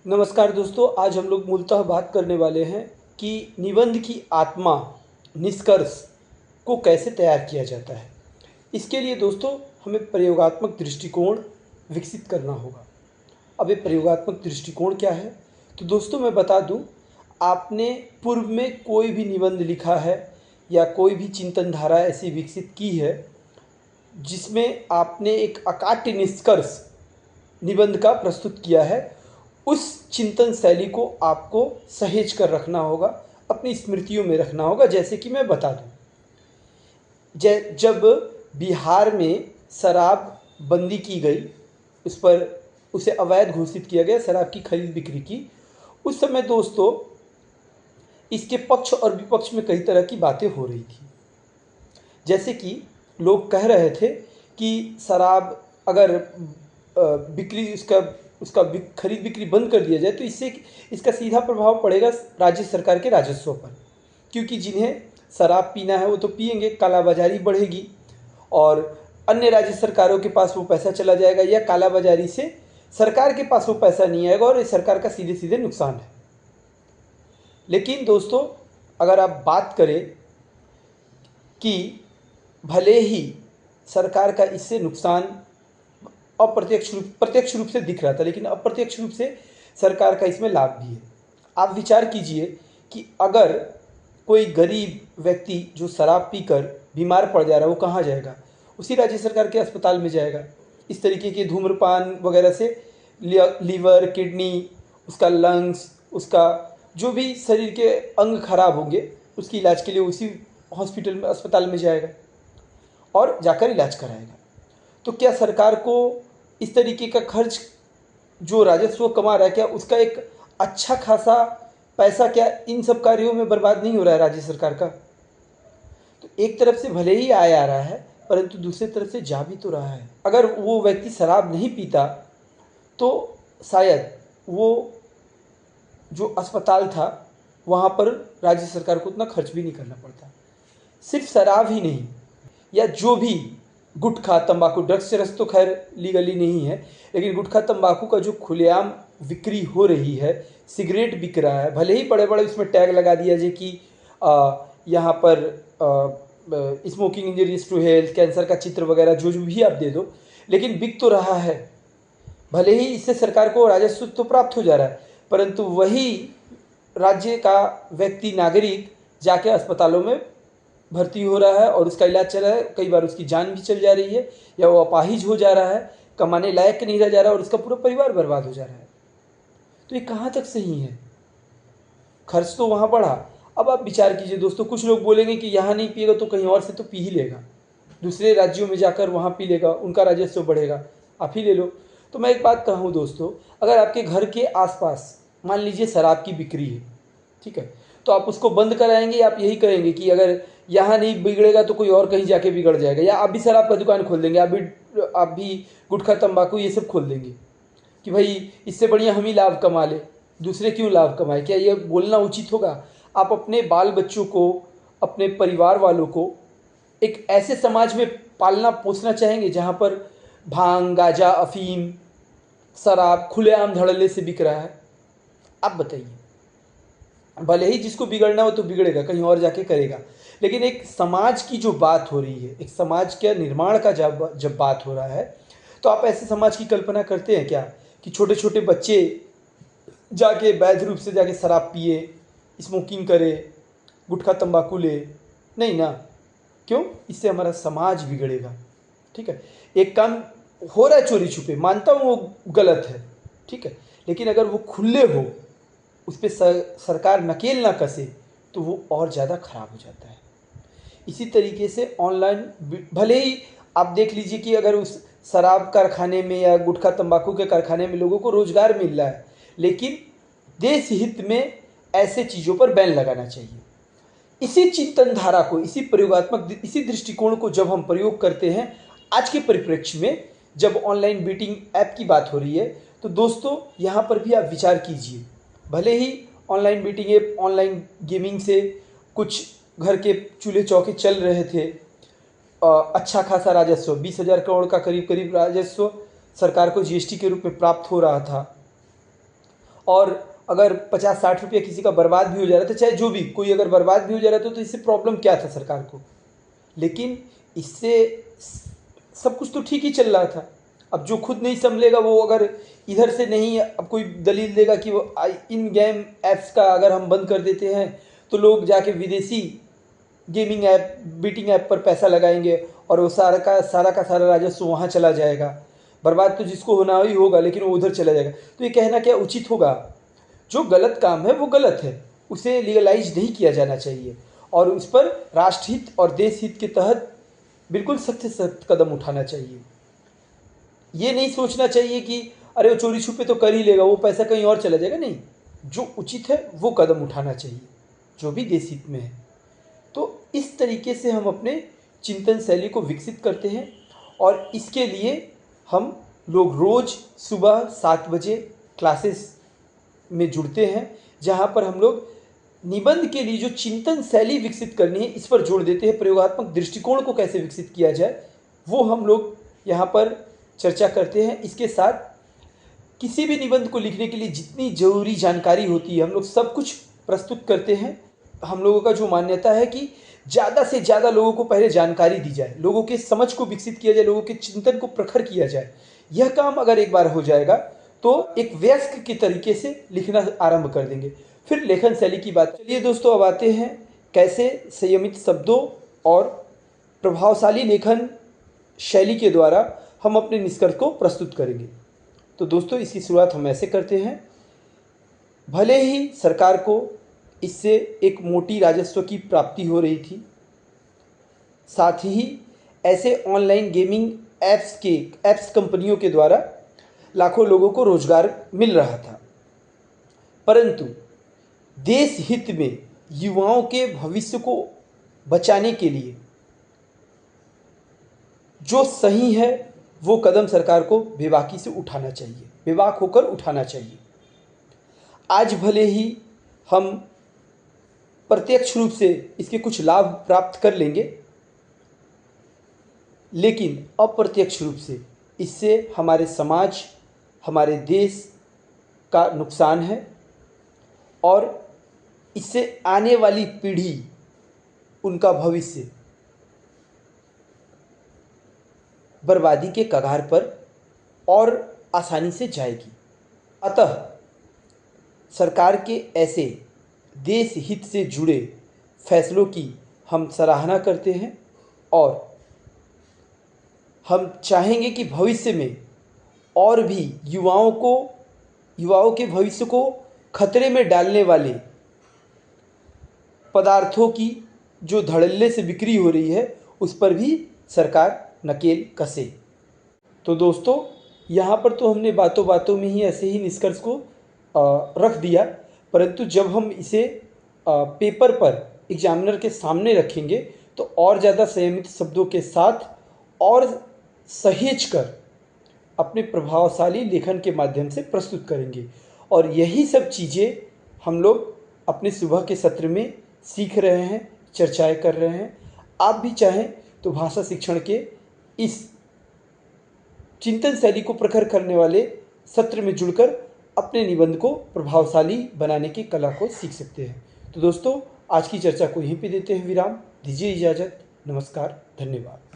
नमस्कार दोस्तों, आज हम लोग मूलतः बात करने वाले हैं कि निबंध की आत्मा निष्कर्ष को कैसे तैयार किया जाता है। इसके लिए दोस्तों हमें प्रयोगात्मक दृष्टिकोण विकसित करना होगा। अब ये प्रयोगात्मक दृष्टिकोण क्या है? तो दोस्तों मैं बता दूं, आपने पूर्व में कोई भी निबंध लिखा है या कोई भी चिंतन धारा ऐसी विकसित की है जिसमें आपने एक अकाट्य निष्कर्ष निबंध का प्रस्तुत किया है, उस चिंतन शैली को आपको सहेज कर रखना होगा, अपनी स्मृतियों में रखना होगा। जैसे कि मैं बता दूं, जब बिहार में शराब बंदी की गई, उसे अवैध घोषित किया गया शराब की खरीद बिक्री की, उस समय दोस्तों इसके पक्ष और विपक्ष में कई तरह की बातें हो रही थी। जैसे कि लोग कह रहे थे कि शराब अगर बिक्री उसका खरीद बिक्री बंद कर दिया जाए तो इससे इसका सीधा प्रभाव पड़ेगा राज्य सरकार के राजस्व पर, क्योंकि जिन्हें शराब पीना है वो तो पिएंगे, कालाबाजारी बढ़ेगी और अन्य राज्य सरकारों के पास वो पैसा चला जाएगा, या कालाबाजारी से सरकार के पास वो पैसा नहीं आएगा और ये सरकार का सीधे सीधे नुकसान है। लेकिन दोस्तों अगर आप बात करें कि भले ही सरकार का इससे नुकसान प्रत्यक्ष रूप से दिख रहा था, लेकिन अप्रत्यक्ष रूप से सरकार का इसमें लाभ भी है। आप विचार कीजिए कि अगर कोई गरीब व्यक्ति जो शराब पीकर बीमार पड़ जा रहा है, वो कहाँ जाएगा? उसी राज्य सरकार के अस्पताल में जाएगा। इस तरीके के धूम्रपान वगैरह से लीवर, किडनी, उसका लंग्स, उसका जो भी शरीर के अंग खराब होंगे, उसकी इलाज के लिए उसी हॉस्पिटल में, अस्पताल में जाएगा और जाकर इलाज कराएगा। तो क्या सरकार को इस तरीके का खर्च जो राजस्व कमा रहा है, क्या उसका एक अच्छा खासा पैसा क्या इन सब कार्यों में बर्बाद नहीं हो रहा है राज्य सरकार का? तो एक तरफ से भले ही आय आ रहा है, परंतु दूसरी तरफ से जा भी तो रहा है। अगर वो व्यक्ति शराब नहीं पीता तो शायद वो जो अस्पताल था वहाँ पर राज्य सरकार को उतना खर्च भी नहीं करना पड़ता। सिर्फ शराब ही नहीं, या जो भी गुटखा, तंबाकू, ड्रग्स चरस तो खैर लीगली नहीं है, लेकिन गुटखा, तंबाकू का जो खुलेआम बिक्री हो रही है, सिगरेट बिक रहा है, भले ही बड़े बड़े उसमें टैग लगा दिया जाए कि यहाँ पर smoking injuries to health, cancer का चित्र वगैरह जो जो भी आप दे दो, लेकिन बिक तो रहा है। भले ही इससे सरकार को राजस्व तो प्राप्त हो जा रहा है, परंतु वही राज्य का व्यक्ति, नागरिक जाके अस्पतालों में भर्ती हो रहा है और उसका इलाज चल रहा है। कई बार उसकी जान भी चल जा रही है, या वो अपाहिज हो जा रहा है, कमाने लायक नहीं रह जा रहा है और उसका पूरा परिवार बर्बाद हो जा रहा है। तो ये कहाँ तक सही है? खर्च तो वहाँ बढ़ा। अब आप विचार कीजिए दोस्तों, कुछ लोग बोलेंगे कि यहाँ नहीं पिएगा तो कहीं और से तो पी ही लेगा, दूसरे राज्यों में जाकर वहाँ पी लेगा, उनका राजस्व बढ़ेगा, आप ही ले लो। तो मैं एक बात कहूँ दोस्तों, अगर आपके घर के आसपास मान लीजिए शराब की बिक्री है, ठीक है, तो आप उसको बंद कराएंगे, आप यही करेंगे कि अगर यहाँ नहीं बिगड़ेगा तो कोई और कहीं जाके बिगड़ जाएगा, या आप भी शराब का दुकान खोल देंगे, आप भी गुटखा, तंबाकू ये सब खोल देंगे कि भाई इससे बढ़िया हम ही लाभ कमा ले, दूसरे क्यों लाभ कमाए? क्या ये बोलना उचित होगा? आप अपने बाल बच्चों को, अपने परिवार वालों को एक ऐसे समाज में पालना पोसना चाहेंगे जहाँ पर भांग, गांजा, अफीम, शराब खुलेआम धड़ल्ले से बिक रहा है? आप बताइए। भले ही जिसको बिगड़ना हो तो बिगड़ेगा, कहीं और जाके करेगा, लेकिन एक समाज की जो बात हो रही है, एक समाज के निर्माण का जब बात हो रहा है, तो आप ऐसे समाज की कल्पना करते हैं क्या कि छोटे छोटे बच्चे जाके वैध रूप से जाके शराब पिए, स्मोकिंग करे, गुटखा तंबाकू ले? नहीं ना। क्यों? इससे हमारा समाज बिगड़ेगा। ठीक है, एक काम हो रहा है चोरी छुपे, मानता हूँ वो गलत है, ठीक है, लेकिन अगर वो खुले हो, उस पर सरकार नकेल ना कसे, तो वो और ज़्यादा खराब हो जाता है। इसी तरीके से ऑनलाइन, भले ही आप देख लीजिए कि अगर उस शराब कारखाने में या गुटखा तंबाकू के कारखाने में लोगों को रोजगार मिल रहा है, लेकिन देश हित में ऐसे चीज़ों पर बैन लगाना चाहिए। इसी चिंतन धारा को, इसी प्रयोगात्मक, इसी दृष्टिकोण को जब हम प्रयोग करते हैं आज के परिप्रेक्ष्य में, जब ऑनलाइन बीटिंग ऐप की बात हो रही है, तो दोस्तों यहाँ पर भी आप विचार कीजिए। भले ही online betting app, online gaming से कुछ घर के चूल्हे चौके चल रहे थे, अच्छा खासा राजस्व, 20,000 करोड़ का करीब करीब राजस्व सरकार को जीएसटी के रूप में प्राप्त हो रहा था, और अगर 50-60 रुपया किसी का बर्बाद भी हो जा रहा था, चाहे जो भी कोई अगर बर्बाद भी हो जा रहा था, तो इससे प्रॉब्लम क्या था सरकार को। लेकिन इससे सब कुछ तो ठीक ही चल रहा था। अब जो खुद नहीं संभलेगा वो अगर इधर से नहीं, अब कोई दलील देगा कि वो इन गेम ऐप्स का अगर हम बंद कर देते हैं तो लोग जाके विदेशी गेमिंग ऐप, बीटिंग ऐप पर पैसा लगाएंगे और वो सारा का सारा राजस्व वहाँ चला जाएगा। बर्बाद तो जिसको होना ही होगा, लेकिन वो उधर चला जाएगा। तो ये कहना क्या उचित होगा? जो गलत काम है वो गलत है, उसे लीगलाइज नहीं किया जाना चाहिए और उस पर राष्ट्रहित और देश हित के तहत बिल्कुल सख्त से सख्त कदम उठाना चाहिए। ये नहीं सोचना चाहिए कि अरे वो चोरी छुपे तो कर ही लेगा, वो पैसा कहीं और चला जाएगा। नहीं, जो उचित है वो कदम उठाना चाहिए, जो भी देश हित में है। तो इस तरीके से हम अपने चिंतन शैली को विकसित करते हैं और इसके लिए हम लोग रोज़ सुबह 7 बजे क्लासेस में जुड़ते हैं, जहाँ पर हम लोग निबंध के लिए जो चिंतन शैली विकसित करनी है इस पर जोड़ देते हैं। प्रयोगात्मक दृष्टिकोण को कैसे विकसित किया जाए वो हम लोग यहाँ पर चर्चा करते हैं। इसके साथ किसी भी निबंध को लिखने के लिए जितनी ज़रूरी जानकारी होती है हम लोग सब कुछ प्रस्तुत करते हैं। हम लोगों का जो मान्यता है कि ज़्यादा से ज़्यादा लोगों को पहले जानकारी दी जाए, लोगों के समझ को विकसित किया जाए, लोगों के चिंतन को प्रखर किया जाए। यह काम अगर एक बार हो जाएगा तो एक वयस्क के तरीके से लिखना आरंभ कर देंगे। फिर लेखन शैली की बात। चलिए दोस्तों, अब आते हैं कैसे संयमित शब्दों और प्रभावशाली लेखन शैली के द्वारा हम अपने निष्कर्ष को प्रस्तुत करेंगे। तो दोस्तों, इसकी शुरुआत हम ऐसे करते हैं। भले ही सरकार को इससे एक मोटी राजस्व की प्राप्ति हो रही थी, साथ ही ऐसे ऑनलाइन गेमिंग ऐप्स कंपनियों के द्वारा लाखों लोगों को रोजगार मिल रहा था, परंतु देश हित में युवाओं के भविष्य को बचाने के लिए जो सही है वो कदम सरकार को बेबाकी से उठाना चाहिए, बेबाक होकर उठाना चाहिए। आज भले ही हम प्रत्यक्ष रूप से इसके कुछ लाभ प्राप्त कर लेंगे, लेकिन अप्रत्यक्ष रूप से इससे हमारे समाज, हमारे देश का नुकसान है और इससे आने वाली पीढ़ी, उनका भविष्य बर्बादी के कगार पर और आसानी से जाएगी। अतः सरकार के ऐसे देश हित से जुड़े फैसलों की हम सराहना करते हैं और हम चाहेंगे कि भविष्य में और भी युवाओं के भविष्य को खतरे में डालने वाले पदार्थों की जो धड़ल्ले से बिक्री हो रही है उस पर भी सरकार नकेल कसे। तो दोस्तों, यहाँ पर तो हमने बातों बातों में ही ऐसे ही निष्कर्ष को रख दिया, परंतु जब हम इसे पेपर पर एग्जामिनर के सामने रखेंगे तो और ज़्यादा संयमित शब्दों के साथ और सहेज कर अपने प्रभावशाली लेखन के माध्यम से प्रस्तुत करेंगे। और यही सब चीज़ें हम लोग अपने सुबह के सत्र में सीख रहे हैं, चर्चाएं कर रहे हैं। आप भी चाहें तो भाषा शिक्षण के इस चिंतन शैली को प्रखर करने वाले सत्र में जुड़कर अपने निबंध को प्रभावशाली बनाने की कला को सीख सकते हैं। तो दोस्तों, आज की चर्चा को यहीं पे देते हैं विराम। दीजिए इजाज़त। नमस्कार, धन्यवाद।